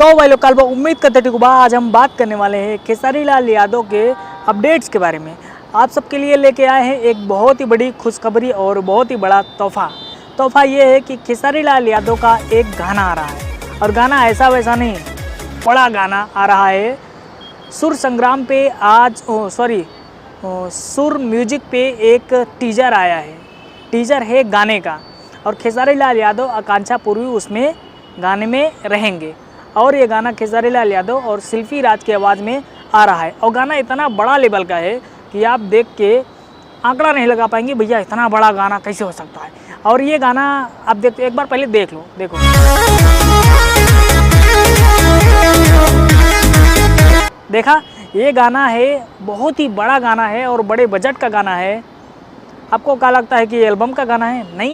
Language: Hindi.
तो भाई लोग कल उम्मीद करते थे कि आज हम बात करने वाले हैं खेसारी लाल यादव के अपडेट्स के बारे में। आप सबके लिए लेके आए हैं एक बहुत ही बड़ी खुशखबरी और बहुत ही बड़ा तोहफा ये है कि खेसारी लाल यादव का एक गाना आ रहा है। और गाना ऐसा वैसा नहीं, बड़ा गाना आ रहा है। सुर संग्राम पे आज सुर म्यूजिक पे एक टीजर आया है। टीजर है गाने का और खेसारी लाल यादव आकांक्षा पूर्वी उसमें गाने में रहेंगे। और ये गाना खेसारी लाल यादव और शिल्पी राज की आवाज़ में आ रहा है। और गाना इतना बड़ा लेवल का है कि आप देख के आंकड़ा नहीं लगा पाएंगे भैया इतना बड़ा गाना कैसे हो सकता है। और ये गाना आप देखते एक बार पहले देख लो, देखो देखा, ये गाना है, बहुत ही बड़ा गाना है और बड़े बजट का गाना है। आपको क्या लगता है कि ये एल्बम का गाना है? नहीं।